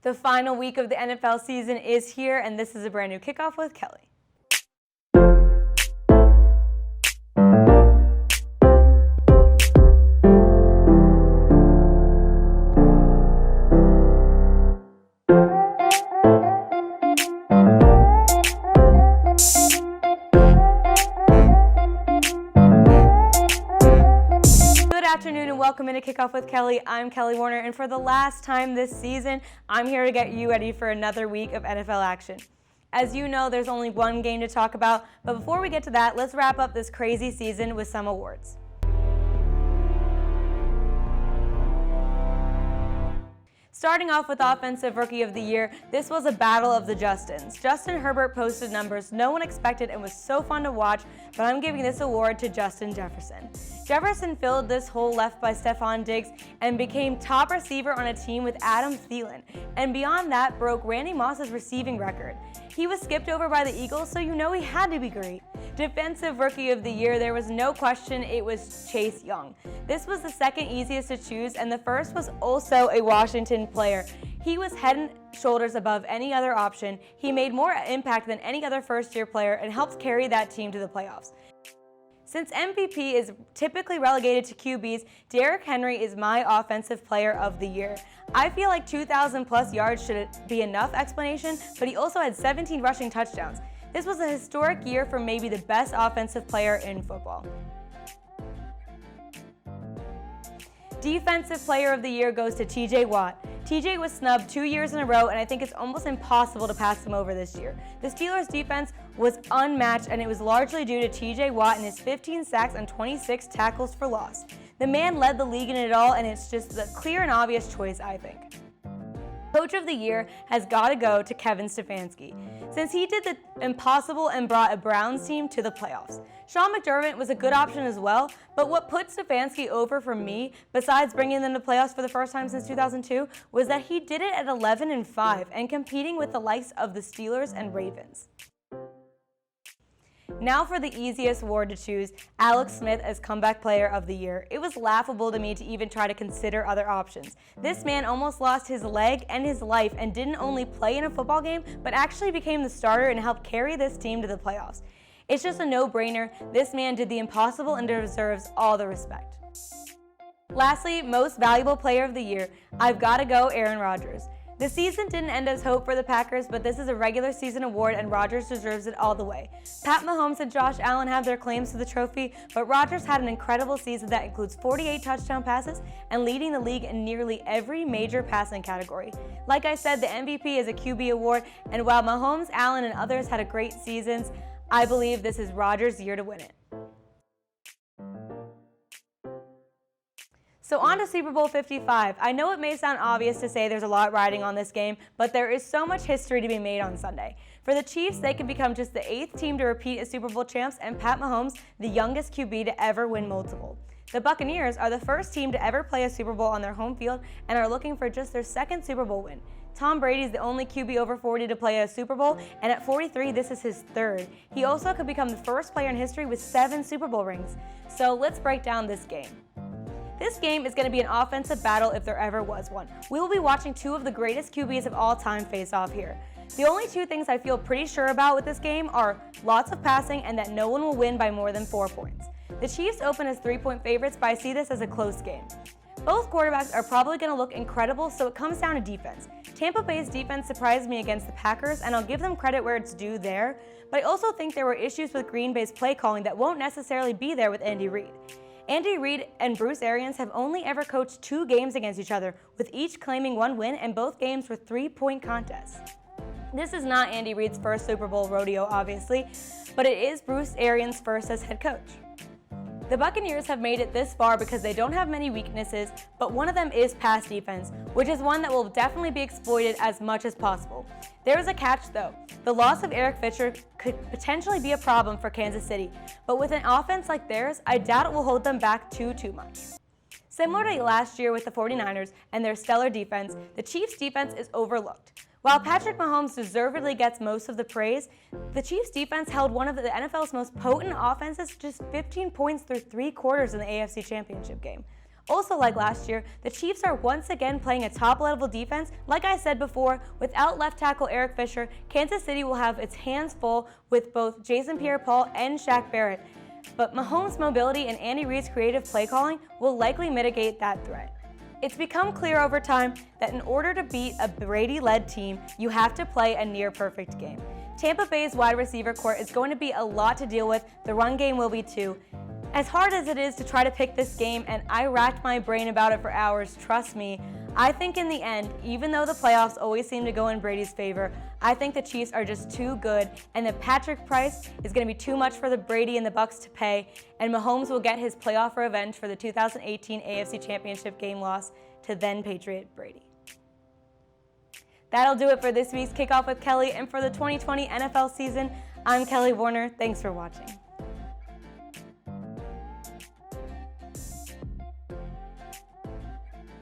The final week of the NFL season is here, and this is a brand new Kickoff with Kelly. Good afternoon and welcome into Kickoff with Kelly. I'm Kelly Warner, and for the last time this season, I'm here to get you ready for another week of NFL action. As you know, there's only one game to talk about, but before we get to that, let's wrap up this crazy season with some awards. Starting off with Offensive Rookie of the Year, this was a battle of the Justins. Justin Herbert posted numbers no one expected and was so fun to watch, but I'm giving this award to Justin Jefferson. Jefferson filled this hole left by Stephon Diggs and became top receiver on a team with Adam Thielen, and beyond that broke Randy Moss's receiving record. He was skipped over by the Eagles, so you know he had to be great. Defensive Rookie of the Year, there was no question it was Chase Young. This was the second easiest to choose, and the first was also a Washington player. He was head and shoulders above any other option. He made more impact than any other first-year player and helped carry that team to the playoffs. Since MVP is typically relegated to QBs, Derrick Henry is my Offensive Player of the Year. I feel like 2,000 plus yards should be enough explanation, but he also had 17 rushing touchdowns. This was a historic year for maybe the best offensive player in football. Defensive Player of the Year goes to TJ Watt. TJ was snubbed 2 years in a row, and I think it's almost impossible to pass him over this year. The Steelers' defense was unmatched, and it was largely due to TJ Watt and his 15 sacks and 26 tackles for loss. The man led the league in it all, and it's just the clear and obvious choice, I think. Coach of the Year has got to go to Kevin Stefanski, since he did the impossible and brought a Browns team to the playoffs. Sean McDermott was a good option as well, but what put Stefanski over for me, besides bringing them to playoffs for the first time since 2002, was that he did it at 11-5 and competing with the likes of the Steelers and Ravens. Now for the easiest award to choose, Alex Smith as Comeback Player of the Year. It was laughable to me to even try to consider other options. This man almost lost his leg and his life and didn't only play in a football game, but actually became the starter and helped carry this team to the playoffs. It's just a no-brainer. This man did the impossible and deserves all the respect. Lastly, Most Valuable Player of the Year, I've got to go Aaron Rodgers. The season didn't end as hope for the Packers, but this is a regular season award and Rodgers deserves it all the way. Pat Mahomes and Josh Allen have their claims to the trophy, but Rodgers had an incredible season that includes 48 touchdown passes and leading the league in nearly every major passing category. Like I said, the MVP is a QB award, and while Mahomes, Allen, and others had a great seasons, I believe this is Rodgers' year to win it. So on to Super Bowl 55. I know it may sound obvious to say there's a lot riding on this game, but there is so much history to be made on Sunday. For the Chiefs, they could become just the 8th team to repeat as Super Bowl champs, and Pat Mahomes, the youngest QB to ever win multiple. The Buccaneers are the first team to ever play a Super Bowl on their home field and are looking for just their second Super Bowl win. Tom Brady is the only QB over 40 to play a Super Bowl, and at 43, this is his third. He also could become the first player in history with 7 Super Bowl rings. So let's break down this game. This game is going to be an offensive battle if there ever was one. We will be watching 2 of the greatest QBs of all time face off here. The only 2 things I feel pretty sure about with this game are lots of passing and that no one will win by more than 4 points. The Chiefs open as 3-point favorites, but I see this as a close game. Both quarterbacks are probably going to look incredible, so it comes down to defense. Tampa Bay's defense surprised me against the Packers, and I'll give them credit where it's due there, but I also think there were issues with Green Bay's play calling that won't necessarily be there with Andy Reid. Andy Reid and Bruce Arians have only ever coached 2 games against each other, with each claiming 1 win, and both games were 3-point contests. This is not Andy Reid's first Super Bowl rodeo, obviously, but it is Bruce Arians' first as head coach. The Buccaneers have made it this far because they don't have many weaknesses, but one of them is pass defense, which is one that will definitely be exploited as much as possible. There is a catch though. The loss of Eric Fisher could potentially be a problem for Kansas City, but with an offense like theirs, I doubt it will hold them back too much. Similar to last year with the 49ers and their stellar defense, the Chiefs' defense is overlooked. While Patrick Mahomes deservedly gets most of the praise, the Chiefs' defense held one of the NFL's most potent offenses to just 15 points through 3 quarters in the AFC Championship game. Also, like last year, the Chiefs are once again playing a top-level defense. Like I said before, without left tackle Eric Fisher, Kansas City will have its hands full with both Jason Pierre-Paul and Shaq Barrett. But Mahomes' mobility and Andy Reid's creative play calling will likely mitigate that threat. It's become clear over time that in order to beat a Brady-led team, you have to play a near-perfect game. Tampa Bay's wide receiver core is going to be a lot to deal with. The run game will be too. As hard as it is to try to pick this game, and I racked my brain about it for hours, trust me, I think in the end, even though the playoffs always seem to go in Brady's favor, I think the Chiefs are just too good, and that Patrick price is going to be too much for the Brady and the Bucs to pay, and Mahomes will get his playoff revenge for the 2018 AFC Championship game loss to then Patriot Brady. That'll do it for this week's Kickoff with Kelly, and for the 2020 NFL season, I'm Kelly Warner. Thanks for watching.